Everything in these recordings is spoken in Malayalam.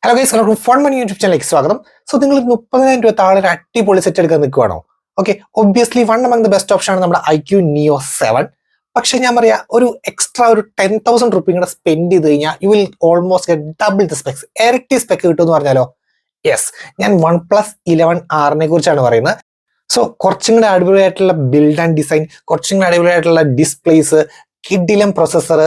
ഹലോ ഗൈസ്, എല്ലാവർക്കും ഫോൺ മണി യൂട്യൂബ് ചാനലിലേക്ക് സ്വാഗതം. സോ നിങ്ങൾ 30,000 രൂപ താഴെ ഒരു അടിപൊളി സെറ്റ് എടുക്കാൻ നിൽക്കുവാണോ? Okay, obviously one among the best option ആണ് നമ്മുടെ Iqoo Neo 7. പക്ഷെ ഞാൻ പറയാ ഒരു എക്സ്ട്രാ ഒരു 10,000 റുപ്പീ കൂടെ സ്പെൻഡ് ചെയ്ത് കഴിഞ്ഞാൽ you will almost get double the specs, ഇരട്ടി സ്പെക്ക് കിട്ടുമെന്ന് പറഞ്ഞാലോ? യെസ്, ഞാൻ OnePlus 11R കുറിച്ചാണ് പറയുന്നത്. സോ കുറച്ചും കൂടെ അടിപൊളിയായിട്ടുള്ള ബിൽഡ് ആൻഡ് ഡിസൈൻ, കുറച്ചും കൂടെ അടിപൊളിയായിട്ടുള്ള ഡിസ്പ്ലേസ്, കിഡിലം പ്രൊസസ്സർ,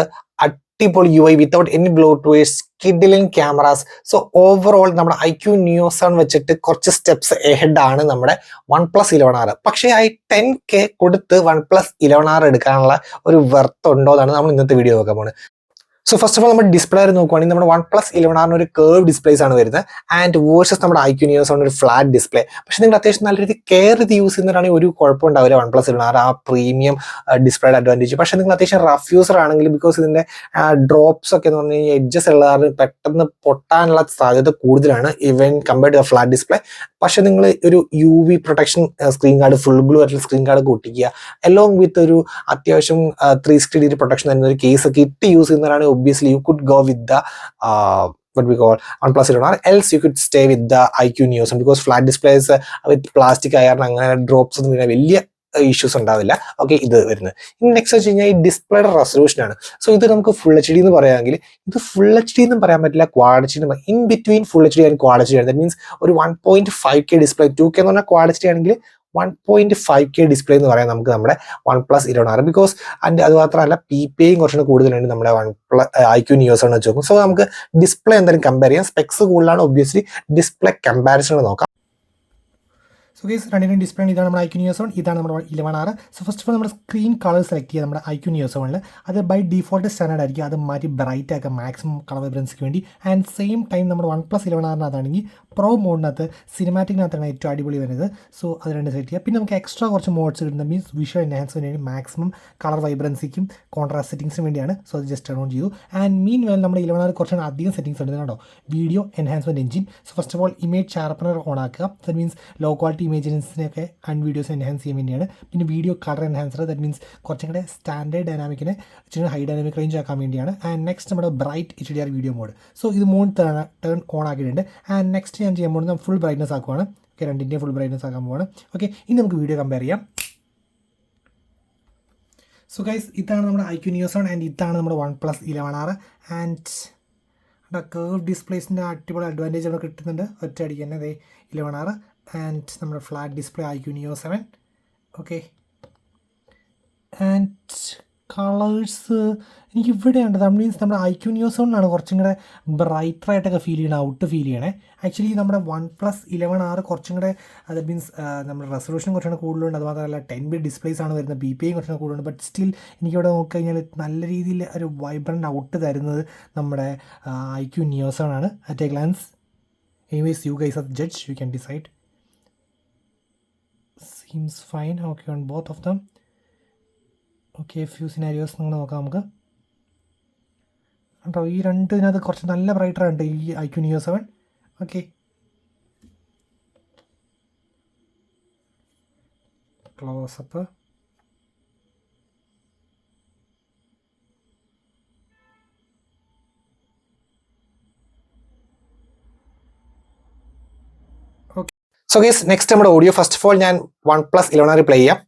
അടിപൊളി UI വിത്തൗട്ട് എനി ബ്ലൂടൂത്ത്, കിഡിലൻ ക്യാമറാസ്. സോ ഓവറോൾ നമ്മുടെ Iqoo Neo 7 വെച്ചിട്ട് കുറച്ച് സ്റ്റെപ്സ് എഹെഡ് ആണ് നമ്മുടെ OnePlus 11R. പക്ഷേ ആ 10K കൊടുത്ത് OnePlus 11R എടുക്കാനുള്ള ഒരു വെർത്ത് ഉണ്ടോ എന്നാണ് നമ്മൾ ഇന്നത്തെ വീഡിയോ നോക്കാൻ പോകുന്നത്. സോ ഫസ്റ്റ് ഓഫ് ഓൾ നമ്മൾ ഡിസ്പ്ലേ നോക്കുവാണെങ്കിൽ നമ്മുടെ OnePlus 11R ഒരു കേർവ് ഡിസ്പ്ലേസ് ആണ് വരുന്നത്, ആൻഡ് വേഴ്സസ് നമ്മുടെ Iqoo Neo 7 ഒരു ഫ്ലാറ്റ് ഡിസ്പ്ലേ. പക്ഷെ നിങ്ങൾ അത്യാവശ്യം നല്ല രീതിയിൽ കെയർ ചെയ്ത് യൂസ് ചെയ്യുന്നവരാണെങ്കിൽ ഒരു കുഴപ്പം ഉണ്ടാവില്ല OnePlus 11R ആ പ്രീമിയം ഡിസ്പ്ലേയുടെ അഡ്വാൻറ്റേജ്. പക്ഷെ നിങ്ങൾ അത്യാവശ്യം റഫ് യൂസർ ആണെങ്കിൽ, ബിക്കോസ് ഇതിന്റെ ഡ്രോപ്സ് ഒക്കെ എന്ന് പറഞ്ഞു കഴിഞ്ഞാൽ എഡ്ജസ് ഉള്ള പെട്ടെന്ന് പൊട്ടാനുള്ള സാധ്യത കൂടുതലാണ് ഇവൻ കമ്പയർഡ് ടു ഫ്ലാറ്റ് ഡിസ്പ്ലേ. പക്ഷെ നിങ്ങൾ ഒരു UV protection screen guard, full blue ആയിട്ടുള്ള സ്ക്രീൻ ഗാർഡ് കൂട്ടിക്കുക, അലോങ് വിത്ത് ഒരു അത്യാവശ്യം 360 ഡിഗ്രി പ്രൊട്ടക്ഷൻ തരുന്ന ഒരു കേസ് ഒക്കെ ഇട്ട് യൂസ് ചെയ്യുന്നവരാണ് obviously you could go with the what we call OnePlus 11R, else you could stay with the Iqoo Neo 7, because flat displays with plastic ആയാലും അങ്ങനെ ഡ്രോപ്സ് ഒന്നും വലിയ ഇഷ്യൂസ് ഉണ്ടാവില്ല. ഓക്കെ, ഇത് വരുന്നത് ഇനി നെക്സ്റ്റ് വെച്ച് കഴിഞ്ഞാൽ ഈ ഡിസ്പ്ലേയുടെ റെസൊല്യൂഷൻ ആണ്. സോ ഇത് നമുക്ക് ഫുൾ HD എന്ന് പറയാമെങ്കിൽ ഇത് ഫുൾ HD എന്നും പറയാൻ പറ്റില്ല, quad HD in between full HD and quad HD ആണ്. ദാറ്റ് മീൻസ് ഒരു 1.5K ഡിസ്പ്ലേ, 2K എന്ന് പറഞ്ഞാൽ ക്വാഡ് HD ആണെങ്കിൽ 1.5K ഡിസ്പ്ലേ എന്ന് പറയാം നമുക്ക് നമ്മുടെ OnePlus 11R. ബിക്കോസ് അതിൻ്റെ അത് മാത്രമല്ല PPI കുറച്ചുകൂടെ കൂടുതലുണ്ട് നമ്മുടെ Iqoo Neo 7 വെച്ച് നോക്കും. സോ നമുക്ക് ഡിസ്പ്ലേ എന്തായാലും കമ്പയർ ചെയ്യാം. സ്പെക്സ് കൂടുതലാണ്, ഒബ്വിയസ്ലി ഡിസ്പ്ലേ കമ്പാരിസൺ നോക്കാം. സോ ഗൈസ്, രണ്ടിനും ഡിസ്പ്ലേ ഇതാണ് നമ്മുടെ Iqoo Neo 7, ഇതാണ് നമ്മുടെ 11R. So first of all നമ്മുടെ സ്ക്രീൻ കളർ സെലക്ട് ചെയ്യുക നമ്മുടെ Iqoo Neo 7. അത് ബൈ ഡിഫോൾട്ട് സ്റ്റാൻഡേർഡ് ആയിരിക്കും, അത് മാറ്റി ബ്രൈറ്റ് ആക്കുക മാക്സിമം കളർ വൈബ്രൻസിക്ക് വേണ്ടി. ആൻഡ് സെയിം ടൈം നമ്മുടെ OnePlus 11R പ്രോ മോഡിനകത്ത് സിനിമാറ്റിക്കിനകത്താണ് ഏറ്റവും അടിപൊളി വരുന്നത്. സോ അത് രണ്ട് സെലക്ട് ചെയ്യുക. പിന്നെ നമുക്ക് എക്സ്ട്രാ കുറച്ച് മോഡ്സ് കിട്ടുന്നത് മീൻസ് വിഷ്വൽ എൻഹാൻസിന് വേണ്ടി മാക്സിമം കളർ വൈബ്രൻസിക്കും കോൺട്രാസ്റ്റ് സെറ്റിംഗ്സിന് വേണ്ടിയാണ്. സോ അത് ജസ്റ്റ് ഓൺ ചെയ്തു. ആൻഡ് മീൻ വെൽ നമ്മുടെ 11R കുറച്ചാണ് അധികം സെറ്റിംഗ്സ് ഉണ്ട് കേട്ടോ. Video enhancement engine. So first of all image sharpener on ആക്കുക. ദറ്റ് മീൻസ് ലോ ക്വാളിറ്റി ഇമേജിനൊക്കെ ആൻഡ് വീഡിയോസ് എൻഹാൻസ് ചെയ്യാൻ വേണ്ടിയാണ്. പിന്നെ video colour enhancer, that means കുറച്ചും കൂടെ സ്റ്റാൻഡേർഡ് ഡൈനാമിക്കിനെ ഇച്ചിരി ഹൈ ഡൈനാമിക് റേഞ്ച് ആക്കാൻ വേണ്ടിയാണ്. ആൻഡ് നെക്സ്റ്റ് നമ്മുടെ bright HDR video mode. So ഇത് 3 ടേൺ ഓൺ ആക്കിയിട്ടുണ്ട്. ആൻഡ് നെക്സ്റ്റ് ഞാൻ ചെയ്യാൻ പോകുന്നത് ഫുൾ ബ്രൈറ്റ്നസ് ആക്കുവാണ്. ഓക്കെ, രണ്ടിൻ്റെയും ഫുൾ ബ്രൈറ്റ്നസ് ആക്കാൻ പോവാണ്. ഓക്കെ, ഇനി നമുക്ക് വീഡിയോ കമ്പയർ ചെയ്യാം. സോ ഗൈസ്, ഇതാണ് നമ്മുടെ Iqoo Neo 7 ആൻഡ് ഇതാണ് നമ്മുടെ OnePlus 11R. ആൻഡ് കേർവ് ഡിസ്പ്ലേസിൻ്റെ അടിപൊളി അഡ്വാൻറ്റേജ് അവിടെ കിട്ടുന്നുണ്ട് ഒറ്റ അടിക്ക് തന്നെ. അതെ 11R ആൻഡ് നമ്മുടെ flat display Iqoo Neo 7. Okay, and colours എനിക്ക് ഇവിടെയുണ്ട്. ദാറ്റ് മീൻസ് നമ്മുടെ Iqoo Neo 7 കുറച്ചും കൂടെ ബ്രൈറ്ററായിട്ടൊക്കെ ഫീൽ ചെയ്യണം, ഔട്ട് ഫീൽ ചെയ്യണേ. ആക്ച്വലി നമ്മുടെ OnePlus 11R കുറച്ചും കൂടെ ദാറ്റ് മീൻസ് നമ്മുടെ റെസൊല്യൂഷൻ കുറച്ചുകൂടെ കൂടുതലുണ്ട്. അതുമാത്രമല്ല 10 ഡിസ്പ്ലേസ് ആണ് വരുന്നത്, PPI കുറച്ചുകൂടെ കൂടുതലുണ്ട്. ബട്ട് സ്റ്റിൽ എനിക്കിവിടെ നോക്കിക്കഴിഞ്ഞാൽ നല്ല രീതിയിൽ ഒരു വൈബ്രൻ്റ് ഔട്ട് തരുന്നത് നമ്മുടെ Iqoo Neo 7 ആണ് at a glance. Anyways you guys are judge, you can decide. Seems fine. Okay on both of them. Okay, few scenarios നിങ്ങൾ നോക്കാം നമുക്ക് കേട്ടോ. ഈ രണ്ടിനകത്ത് കുറച്ച് നല്ല ബ്രൈറ്ററുണ്ട് ഈ Iqoo Neo 7. Okay, close-up. Okay, so guys, next നമ്മുടെ ഓഡിയോ. ഫസ്റ്റ് ഓഫ് ഓൾ ഞാൻ OnePlus 11R പ്ലേ ചെയ്യാം.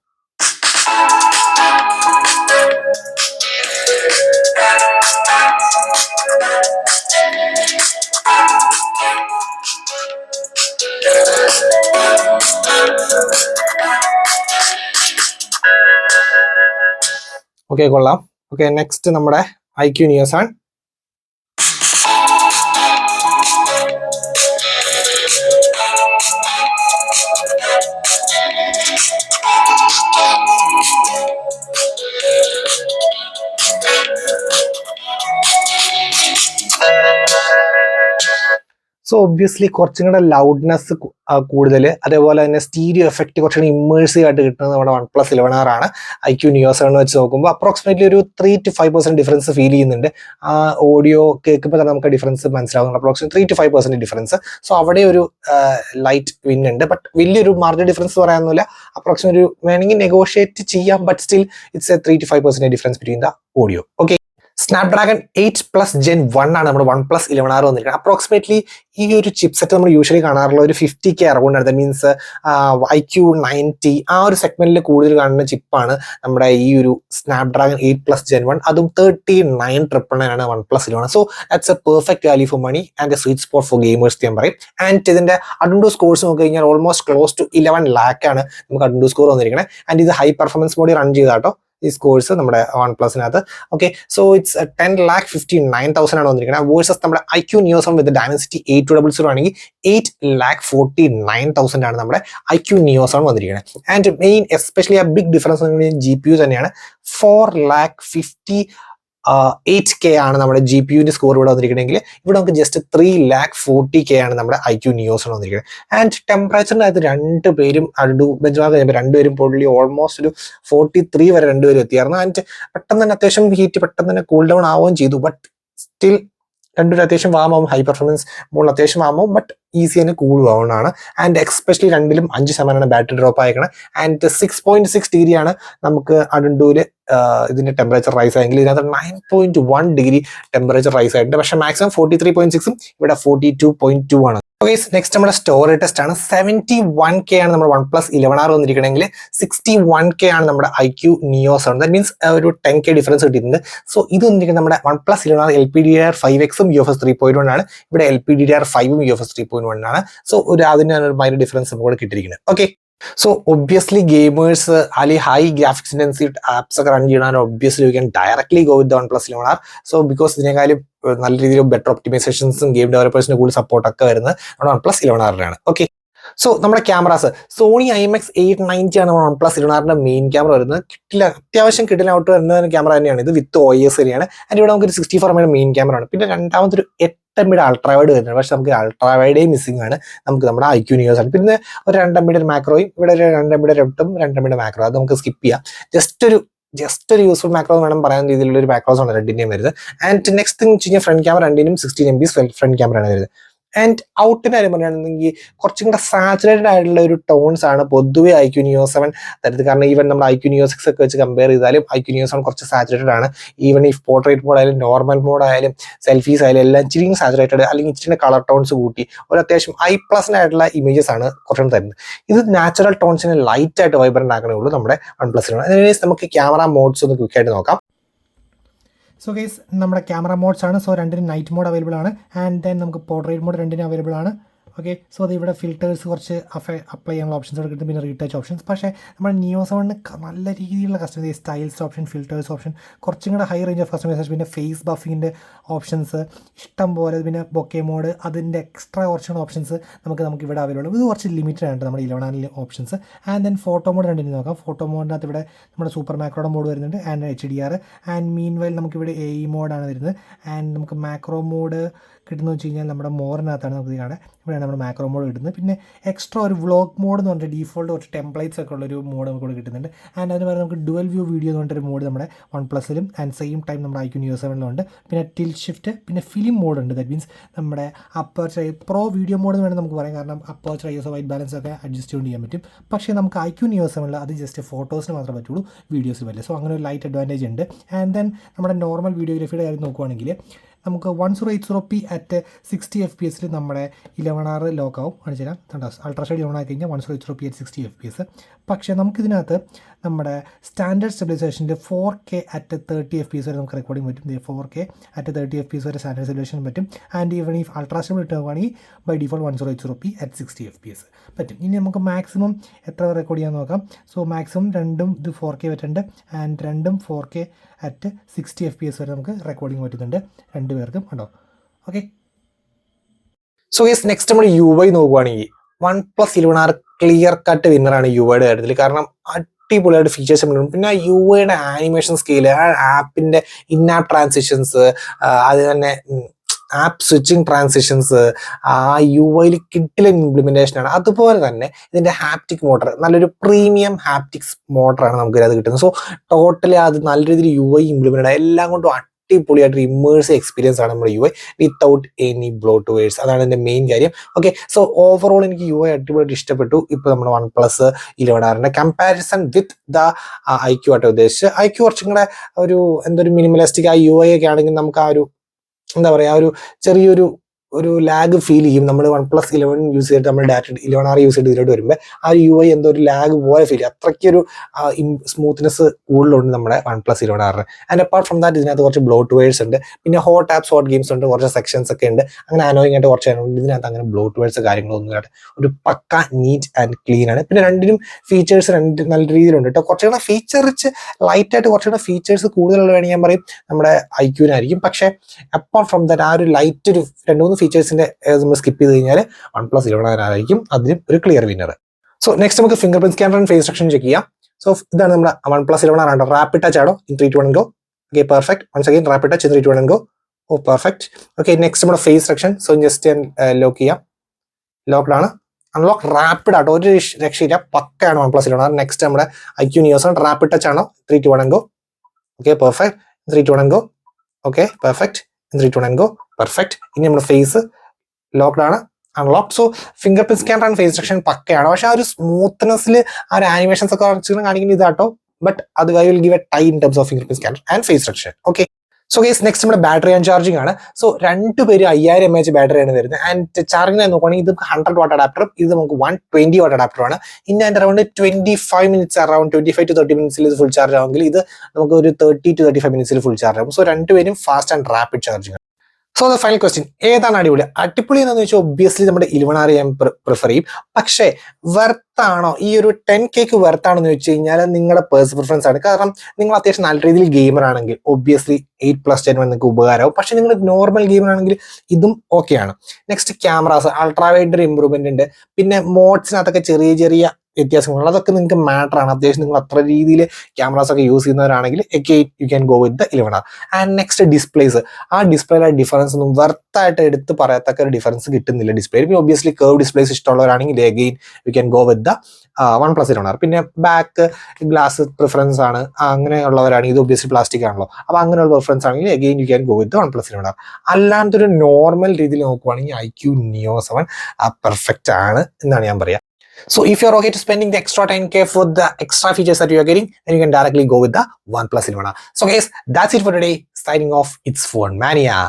ഓക്കെ, കൊള്ളാം. ഓക്കെ, നെക്സ്റ്റ് നമ്മുടെ Iqoo Neo 7. സോ ഒബ്വിയസ്ലി കുറച്ചും കൂടെ ലൗഡ്നെസ് കൂടുതൽ, അതേപോലെ തന്നെ സ്റ്റീരിയോ എഫക്റ്റ് കുറച്ചുകൂടി ഇമ്മേഴ്സീവ് ആയിട്ട് കിട്ടുന്നത് നമ്മുടെ OnePlus 11R ആണ്. Iqoo Neo 7 വെച്ച് നോക്കുമ്പോൾ അപ്രോക്സിമേറ്റ്ലി ഒരു 3 to 5% ഡിഫറൻസ് ഫീൽ ചെയ്യുന്നുണ്ട്. ആ ഓഡിയോ കേൾക്കുമ്പോൾ തന്നെ നമുക്ക് ഡിഫറൻസ് മനസ്സിലാവുന്നുണ്ട്, അപ്രോക്സിമേറ്റ് 3 to 5% ഡിഫറൻസ്. സോ അവിടെ ഒരു ലൈറ്റ് വിൻ ഉണ്ട്, ബട്ട് വലിയൊരു മാർജിൻ ഡിഫറൻസ് പറയാനൊന്നുമില്ല. അപ്രോക്സിമേറ്റ് വേണമെങ്കിൽ നെഗോഷിയേറ്റ് ചെയ്യാം, but still it's A 3 to 5% difference between the audio. Okay, Snapdragon 8+Gen 1 ആണ് നമ്മുടെ OnePlus 11R വന്നിരിക്കുന്നത്. അപ്രോക്സിമേറ്റ്ലി ഈ ഒരു ചിപ്സെറ്റ് നമ്മൾ യൂഷ്വലി കാണാറുള്ള ഒരു 50K അറൗണ്ടാണ്. ദാറ്റ് മീൻസ് IQ90 ആ ഒരു സെഗ്മെന്റിൽ കൂടുതൽ കാണുന്ന ചിപ്പാണ് നമ്മുടെ ഈ ഒരു സ്നാപ്ഡ്രാഗൺ 8+Gen 1. അതും 39,999 ആണ് OnePlus 11. So that's a perfect value for money and a sweet spot for gamers ഞാൻ പറയും. ആൻഡ് ഇതിന്റെ Antutu സ്കോർസ് നോക്കി കഴിഞ്ഞാൽ ഓൾമോസ്റ്റ് ക്ലോസ് ടു 11 lakh ആണ് നമുക്ക് Antutu സ്കോർ വന്നിരിക്കുന്നത്. ആൻഡ് ഇത് ഹൈ പെർഫോമൻസ് മോഡിൽ റൺ ചെയ്താട്ടോ ഈ സ്കോഴ്സ് നമ്മുടെ OnePlusനകത്ത്. ഓക്കെ, സോ ഇറ്റ്സ് 10,59,000 ആണ് വന്നിരിക്കുന്നത്. വേഴ്സസ് നമ്മുടെ IQ Neo 7 വിത്ത് Dimensity 8200 ആണെങ്കിൽ 8,49,000 ആണ് നമ്മുടെ IQ Neo 7 വന്നിരിക്കുന്നത്. ആൻഡ് മെയിൻ എസ്പെഷ്യലി ആ ബിഗ് ഡിഫറൻസ് GPU തന്നെയാണ്. 4,58K ആണ് നമ്മുടെ GPUവിന്റെ സ്കോർ ഇവിടെ വന്നിരിക്കണമെങ്കിൽ ഇവിടെ നമുക്ക് ജസ്റ്റ് 3,40K ആണ് നമ്മുടെ IQ Neo 7 വന്നിരിക്കുന്നത്. ആൻഡ് ടെമ്പറേച്ചറിനകത്ത് രണ്ടുപേരും ബെഞ്ച്മാർക്ക് കഴിഞ്ഞപ്പോൾ രണ്ടുപേരും പൊള്ളി ഓൾമോസ്റ്റ് ഒരു 43 വരെ രണ്ടുപേരും എത്തിയായിരുന്നു. ആൻഡ് പെട്ടെന്ന് തന്നെ അത്യാവശ്യം ഹീറ്റ് പെട്ടെന്ന് തന്നെ കൂൾ ഡൗൺ ആവുകയും ചെയ്തു. ബട്ട് സ്റ്റിൽ രണ്ടുപേരും അത്യാവശ്യം വാമാവും, ഹൈ പെർഫോമൻസ് മോൾ അത്യാവശ്യം വാമാവും, ബട്ട് ഈസി തന്നെ കൂൾ ആവുന്നതാണ്. ആൻഡ് എക്സ്പെഷ്യലി രണ്ടിലും 5% ബാറ്ററി ഡ്രോപ്പ് ആയിക്കണം. ആൻഡ് 6.6 ഡിഗ്രി ആണ് നമുക്ക് Antutuവിൽ ഇതിന്റെ ടെമ്പറേച്ചർ റൈസ് ആയെങ്കിൽ ഇതിനകത്ത് 9.1 ഡിഗ്രി ടെമ്പറേച്ചർ റൈസ് ആയിട്ടുണ്ട്. പക്ഷേ മാക്സിമം 43.6ഉം ഇവിടെ 42.2 ആണ്. നെക്സ്റ്റ് നമ്മുടെ സ്റ്റോറേജ് ടെസ്റ്റ് ആണ്. 71K ആണ് നമ്മുടെ OnePlus 11R വന്നിരിക്കണമെങ്കിൽ 61K ആണ് നമ്മുടെ IQ Neo 7. ദാറ്റ് മീൻസ് ഒരു 10K ഡിഫറൻസ് കിട്ടിയിട്ടുണ്ട്. സോ ഇത് വന്നിരിക്കുന്നത് നമ്മുടെ OnePlus 11R LPDDR5X UFS 3.1 ആണ്. ഇവിടെ LPDDR5ഉം UFS 3.1 ആണ്. സോ അതിനാണ് ഒരു മൈനർ ഡിഫറൻസ് നമുക്ക് കിട്ടിയിരിക്കുന്നത്. ഓക്കെ, സോ ഒബ്വിയസ്ലി ഗെയിമേഴ്സ് അല്ലെങ്കിൽ ഹൈ ഗ്രാഫിക്സ് ഇന്റൻസീവ് ആപ്സ് ഒക്കെ റൺ ചെയ്യണം. Obviously you can directly go with OnePlus 11R. So because ഇതിനേക്കാളും നല്ല രീതിയിൽ ബെറ്റർ ഒപ്റ്റിമൈസേഷൻസും ഗെയിം ഡെവലപ്പേഴ്സിന് കൂടുതൽ സപ്പോർട്ടൊക്കെ വരുന്നത് നമ്മുടെ OnePlus 11R-ലാണ്. ഓക്കെ, സോ നമ്മുടെ ക്യാമറാസ് സോണി IMX890 ആണ് നമ്മുടെ OnePlus 11R-ന്റെ മെയിൻ ക്യാമറ വരുന്നത്. അത്യാവശ്യം ഔട്ട് വരുന്ന ക്യാമറ തന്നെയാണ് ഇത്, വിത്ത് OIS തന്നെയാണ്. ആൻഡ് ഇവിടെ നമുക്കൊരു 64 മെയിൻ ക്യാമറ ആണ്. പിന്നെ രണ്ടാമതൊരു 8 MB അൾട്രാവൈഡ് വരുന്നത്. പക്ഷെ നമുക്ക് അൾട്രാവൈഡേ മിസ്സിംഗ് ആണ് നമുക്ക് നമ്മുടെ IQ Neo 7. പിന്നെ ഒരു 2 MB മാക്രോയും ഇവിടെ ഒരു 2 MB ലെഫ്റ്റും 2 MB മാക്രോ, അത് നമുക്ക് സ്കിപ്പ് ചെയ്യാം. ജസ്റ്റ് ഒരു യൂസ്ഫുൾ മാക്രോ വേണം പറയാൻ രീതിയിലുള്ള ഒരു മാക്രോസ് ആണ് രണ്ടിന്റെയും വരുന്നത്. ആൻഡ് നെക്സ്റ്റ് തിങ് വെച്ച് കഴിഞ്ഞാൽ ഫ്രണ്ട് ക്യാമറ രണ്ടിനും 16 MB ഫ്രണ്ട് ക്യാമറ ആണ് വരുന്നത്. ആൻഡ് ഔട്ടിന്റെ കാര്യം പറയുകയാണെങ്കിൽ കുറച്ചും കൂടെ സാച്ചുറേറ്റഡ് ആയിട്ടുള്ള ഒരു ടോൺസ് ആണ് പൊതുവെ IQ Neo 7 തരുന്നത്. കാരണം ഈവൻ നമ്മുടെ IQ Neo 6 ഒക്കെ വെച്ച് കമ്പയർ ചെയ്താലും IQ Neo 7 കുറച്ച് സാച്ചുറേറ്റഡ് ആണ്. ഈവൻ ഈ പോർട്രേറ്റ് മോഡ് ആയാലും നോർമൽ മോഡ് ആയാലും സെൽഫീസ് ആയാലും എല്ലാം ഇച്ചിരി സാച്ചുറേറ്റഡ് അല്ലെങ്കിൽ ഇച്ചിരി കളർ ടോൺസ് കൂട്ടി ഒരു അത്യാവശ്യം ഐ+ആയിട്ടുള്ള ഇമേജസ് ആണ് കുറച്ചുകൂടെ തരുന്നത്. ഇത് നാച്ചുറൽ ടോൺസിനെ ലൈറ്റ് ആയിട്ട് വൈബ്രന്റ് ആക്കണേ ഉള്ളൂ നമ്മുടെ OnePlus-ലാണ്. അതിനുവേണ്ടി നമുക്ക് ക്യാമറ മോഡ്സ് ഒന്ന് ക്വിക്കായിട്ട് നോക്കാം. സോ ഗൈസ് നമ്മുടെ ക്യാമറ മോഡ്സ് ആണ്. സോ രണ്ടിനും നൈറ്റ് മോഡ് അവൈലബിൾ ആണ്. ആൻഡ് ദെൻ നമുക്ക് പോർട്രേറ്റ് മോഡ് രണ്ടിനും അവൈലബിൾ ആണ്. ഓക്കെ, സോ അത് ഇവിടെ ഫിൽറ്റേഴ്സ് കുറച്ച് അപ്ലൈ ചെയ്യാനുള്ള ഓപ്ഷൻസ് ഇവിടെ കിട്ടും. പിന്നെ റീടച്ച് ഓപ്ഷൻസ്. പക്ഷേ നമ്മുടെ Neo 7 നല്ല രീതിയിലുള്ള customise, styles option, filters option, കുറച്ചും കൂടെ ഹൈ റേഞ്ച് ഓഫ് കസ്റ്റമൈസേഷൻ, പിന്നെ ഫേസ് ബഫിങ്ങിൻ്റെ ഓപ്ഷൻസ് ഇഷ്ടം പോലെ, പിന്നെ ബൊക്കെ മോഡ്, അതിൻ്റെ എക്സ്ട്രാ കുറച്ചുകൂടെ ഓപ്ഷൻസ് നമുക്ക് ഇവിടെ അവൈലബിൾ. ഇത് കുറച്ച് ലിമിറ്റഡ് ആണ് നമ്മുടെ 11 options. And then photo mode രണ്ടിനും നോക്കാം. ഫോട്ടോ മോഡിനകത്ത് ഇവിടെ നമ്മുടെ സൂപ്പർ മാക്രോയുടെ മോഡ് വരുന്നുണ്ട് and HDR. And meanwhile നമുക്കിവിടെ AE മോഡാണ് വരുന്നത്. ആൻഡ് നമുക്ക് മാക്രോ മോഡ് കിട്ടുന്നത് വെച്ച് കഴിഞ്ഞാൽ നമ്മുടെ മോറിനകത്താണ് നമുക്ക് കാണാൻ. ഇവിടെയാണ് നമ്മുടെ മാക്രോ മോഡ് കിട്ടുന്നത്. പിന്നെ എക്സ്ട്രാ ഒരു വ്ളോഗ് മോഡ് എന്ന് പറഞ്ഞിട്ട് ഡീഫോൾട്ട് കുറച്ച് ടെംപ്ലേറ്റ്സ് ഒക്കെ ഉള്ളൊരു മോഡ് നമുക്ക് ഇവിടെ കിട്ടുന്നുണ്ട്. ആൻഡ് അതിന് പറയുന്നത് നമുക്ക് ഡുവൽ വ്യൂ വീഡിയോ എന്ന് പറഞ്ഞിട്ടൊരു മോഡ് നമ്മുടെ OnePlus-ലും ആൻഡ് സെയിം ടൈം നമ്മുടെ IQ Neo 7-ലും ഉണ്ട്. പിന്നെ ടിൽറ്റ് ഷിഫ്റ്റ്, പിന്നെ ഫിലിം മോഡ് ഉണ്ട്. ദാറ്റ് മീൻസ് നമ്മുടെ അപ്പർച്ചർ പ്രോ വീഡിയോ മോഡ് എന്ന് വേണം നമുക്ക് പറയാം. കാരണം അപ്പർച്ചർ ISO വൈറ്റ് ബാലൻസ് ഒക്കെ അഡ്ജസ്റ്റ് ചെയ്യാൻ പറ്റും. പക്ഷേ നമുക്ക് IQ Neo 7-ൽ അത് ജസ്റ്റ് ഫോട്ടോസിന് മാത്രമേ പറ്റുള്ളൂ, വീഡിയോസ് പറ്റില്ല. സോ അങ്ങനെ ഒരു ലൈറ്റ് അഡ്വാൻറ്റേജ് ഉണ്ട്. ആൻഡ് ദെൻ നമ്മുടെ നോർമൽ വീഡിയോഗ്രാഫിയുടെ കാര്യം നോക്കുവാണെങ്കിൽ നമുക്ക് 1080p അറ്റ് 60 FPS നമ്മുടെ 11R ലോക്കാവും. കാണിച്ചു തരാം. അൾട്രാഷൈഡ് ഓൺ ആക്കി കഴിഞ്ഞാൽ 1080p അറ്റ് 60 FPS. പക്ഷേ നമുക്കിതിനകത്ത് നമ്മുടെ സ്റ്റാൻഡേർഡ് സ്റ്റെബിലൈസേഷൻ്റെ 4K അറ്റ് 30 FPS വരെ നമുക്ക് റെക്കോർഡിംഗ് പറ്റും. 4K അറ്റ് 30 FPS വരെ സ്റ്റാൻഡേർഡ് സ്റ്റെബിലൈസേഷൻ പറ്റും. ആൻഡ് ഈവൻ ഈ അൾട്രാസ്റ്റേബിൾ ഇട്ടുകയാണെങ്കിൽ by default 1080p at 60 FPS പറ്റും. ഇനി നമുക്ക് മാക്സിമം എത്ര റെക്കോർഡ് ചെയ്യാൻ നോക്കാം. സോ മാക്സിമം രണ്ടും ഇത് 4K പറ്റുന്നുണ്ട് ആൻഡ് രണ്ടും 4K അറ്റ് 60 FPS വരെ നമുക്ക് റെക്കോർഡിംഗ് പറ്റുന്നുണ്ട് രണ്ടുപേർക്കും കേട്ടോ. ഓക്കെ, സോ നെക്സ്റ്റ് നമ്മൾ UI നോക്കുവാണെങ്കിൽ OnePlus 11R ക്ലിയർ കട്ട് വിന്നറാണ് UIയുടെ കാര്യത്തിൽ. കാരണം അടിപൊളിയായിട്ട് ഫീച്ചേഴ്സ് ഉണ്ട്. പിന്നെ UIയുടെ ആനിമേഷൻ സ്കെയില്, ആ ആപ്പിന്റെ ഇന്നാപ്പ് ട്രാൻസിഷൻസ്, അത് തന്നെ ആപ്പ് സ്വിച്ചിങ് ട്രാൻസിഷൻസ്, ആ UI കിട്ടിലെ ഇംപ്ലിമെന്റേഷൻ ആണ്. അതുപോലെ തന്നെ ഇതിന്റെ ഹാപ്റ്റിക് മോട്ടർ, നല്ലൊരു പ്രീമിയം ഹാപ്റ്റിക്സ് മോട്ടറാണ് നമുക്ക് അത് കിട്ടുന്നത്. സോ ടോട്ടലി അത് നല്ല രീതിയിൽ UI ഇംപ്ലിമെന്റ് എല്ലാം കൊണ്ടും അടിപൊളിയായിട്ട് ഇമ്മേഴ്സീവ് എക്സ്പീരിയൻസ് ആണ് നമ്മുടെ UI വിത്തൗട്ട് എനി ബ്ലോട്ട്വേഴ്സ്. അതാണ് എൻ്റെ മെയിൻ കാര്യം. ഓക്കെ, സോ ഓവറോൾ എനിക്ക് UI അടിപൊളിയായിട്ട് ഇഷ്ടപ്പെട്ടു. ഇപ്പോൾ നമ്മുടെ OnePlus 11R comparison with the IQ ആയിട്ട് ഉദ്ദേശിച്ച് IQ കുറച്ചും കൂടെ ഒരു എന്തൊരു മിനിമലിസ്റ്റിക് ആ UI ഒക്കെ ആണെങ്കിൽ നമുക്ക് ആ ഒരു എന്താ പറയുക, ഒരു ചെറിയൊരു ലാഗ് ഫീൽ ചെയ്യും. നമ്മൾ OnePlus 11 യൂസ് ചെയ്തിട്ട് നമ്മൾ ഡയറക്റ്റ് 11R യൂസ് ചെയ്ത് ഇതിലോട്ട് വരുമ്പോൾ ആ ഒരു UI എന്തോ ഒരു ലാഗ് പോലെ ഫീൽ ചെയ്യും. അത്രയ്ക്കൊരു സ്മൂത്ത്നെസ് കൂടുതലുണ്ട് നമ്മുടെ OnePlus 11R. And apart from that ഇതിനകത്ത് കുറച്ച് ബ്ലോട്ട്വേഴ്സ് ഉണ്ട്, പിന്നെ ഹോട്ട് ആപ്സ് ഹോട്ട് ഗെയിംസ് ഉണ്ട്, കുറച്ച് സെക്ഷൻസ് ഒക്കെ ഉണ്ട്. അങ്ങനെ അനോയിങ് ആയിട്ട് കുറച്ച് ഇതിനകത്ത് അങ്ങനെ ബ്ലോട്ട്വേഴ്സ് കാര്യങ്ങളൊന്നും ഇല്ലാതെ ഒരു പക്ക നീറ്റ് ആൻഡ് ക്ലീൻ ആണ്. പിന്നെ രണ്ടിനും ഫീച്ചേഴ്സ് നല്ല രീതിയിലുണ്ട് കേട്ടോ. കുറച്ചുകൂടെ ഫീച്ചർ റിച്ച് ലൈറ്റായിട്ട് കുറച്ചുകൂടെ ഫീച്ചേഴ്സ് കൂടുതലുള്ള വേണമെങ്കിൽ ഞാൻ പറയും നമ്മുടെ IQ-നായിരിക്കും. പക്ഷേ അപ്പാർട്ട് ഫ്രം ദാറ്റ് ആ ഒരു ലൈറ്റ് ഒരു 2-3 ഫീച്ചേഴ്സിന്റെ നമ്മൾ സ്കിപ്പ് ചെയ്ത് കഴിഞ്ഞാൽ OnePlus 11 ആയിരിക്കും അതിന് ഒരു ക്ലിയർ വിന്നർ. സോ നെക്സ്റ്റ് നമുക്ക് fingerprint scanner and face recognition check ചെയ്യാം. സോ ഇതാണ് നമ്മുടെ OnePlus 11 റാപ്പിഡ് ടച്ച് ആണോ? In 3, 2, 1 go. Okay, perfect. Once again rapid touch in 3, 2, 1 go. Oh perfect. Okay, next നമ്മുടെ face recognition. So just lock ചെയ്യാം. ലോക്ക്ഡാണ്. അൺലോക്ക് റാപ്പിഡ് ആട്ടോ, ഒരു രക്ഷയില്ല, പക്കയാണ് OnePlus 11. നെക്സ്റ്റ് നമ്മുടെ IQ Neo 7 റാപ്പിഡ് ടച്ച് ആണോ? 3, 2, 1 go. Okay, perfect. 3, 2, 1 go. Okay, perfect. 3, 2, 1 go. Perfect. ഇനി നമ്മുടെ ഫേസ് ലോക്ക്ഡ് ആണ്, unlock. So fingerprint scanner and face recognition പക്കയാണ്. പക്ഷെ ആ ഒരു സ്മൂത്ത്നെസ്സിൽ ആ ഒരു ആനിമേഷൻസ് ഒക്കെ കാണിക്കുന്ന ഇതാട്ടോ. ബട്ട് അത് I will give a tie in terms of fingerprint scanner and face recognition. Okay, so guys next നമ്മുടെ ബാറ്ററി ആൻഡ് ചാർജിങ് ആണ്. സോ 2 പേര് 5000 mAh ബാറ്ററിയാണ് വരുന്നത്. ആൻഡ് ചാർജിങ് നോക്കുകയാണെങ്കിൽ ഇത് 100 watt അഡാപ്റ്ററും ഇത് നമുക്ക് 120 watt അഡാപ്റ്ററുമാണ്. ഇനി അതിൻ്റെ around 25 minutes, around 25 to 30 minutes ഇത് ഫുൾ ചാർജ് ആവുമെങ്കിൽ ഇത് നമുക്ക് ഒരു 30 to 35 minutes ഫുൾ ചാർജ് ആകും. സോ 2 പേരും fast and rapid charging. So the final question, ഏതാണ് അടിപൊളി? അടിപൊളി എന്താണെന്ന് വെച്ചാൽ ഒബ്വിയസ്ലി നമ്മുടെ 11R ഞാൻ പ്രിഫർ ചെയ്യും. പക്ഷേ വെർത്താണോ, ഈ ഒരു 10K വെർത്താണോ എന്ന് വെച്ച് കഴിഞ്ഞാൽ നിങ്ങളുടെ പേഴ്സണൽ പ്രിഫറൻസ് ആണ്. കാരണം നിങ്ങൾ അത്യാവശ്യം നല്ല രീതിയിൽ ഗെയിമർ ആണെങ്കിൽ ഒബ്വിയസ്ലി 8+10 നിങ്ങൾക്ക് ഉപകാരമാവും. പക്ഷെ നിങ്ങൾ നോർമൽ ഗെയിമർ ആണെങ്കിൽ ഇതും ഓക്കെയാണ്. Next cameras ultra wide improvement ഉണ്ട്. പിന്നെ മോഡ്സിനകത്തൊക്കെ ചെറിയ ചെറിയ വ്യത്യാസങ്ങൾ, അതൊക്കെ നിങ്ങൾക്ക് മാറ്റർ ആണ്. അത്യാവശ്യം നിങ്ങൾ അത്ര രീതിയിൽ ക്യാമറാസ് ഒക്കെ യൂസ് ചെയ്യുന്നവരാണെങ്കിൽ again you can go with the 11R. And next displays, ആ ഡിസ്പ്ലേയിലെ ഡിഫറൻസ് ഒന്നും വെർത്തായിട്ട് എടുത്ത് പറയത്തക്ക ഒരു ഡിഫറൻസ് കിട്ടുന്നില്ല ഡിസ്പ്ലേയിൽ. പിന്നെ ഒബ്വിയസ്ലി കർവ് ഡിസ്പ്ലേസ് ഇഷ്ടമുള്ളവരാണെങ്കിൽ again you can go with the OnePlus 11R. പിന്നെ ബാക്ക് ഗ്ലാസ് പ്രിഫറൻസ് ആണ്, അങ്ങനെയുള്ളവരാണെങ്കിൽ ഇത് ഒബ്വിയസ്ലി പ്ലാസ്റ്റിക് ആണല്ലോ. അപ്പോൾ അങ്ങനെയുള്ള പ്രിഫറൻസ് ആണെങ്കിൽ again you can go with the OnePlus 11R. അല്ലാത്തൊരു നോർമൽ രീതിയിൽ നോക്കുവാണെങ്കിൽ IQ Neo 7 പെർഫെക്റ്റ് ആണ് എന്നാണ് ഞാൻ പറയുക. So if you're okay to spending the extra 10K for the extra features that you are getting, then you can directly go with the OnePlus 11R. So guys, that's it for today. Signing off, it's Phone Mania.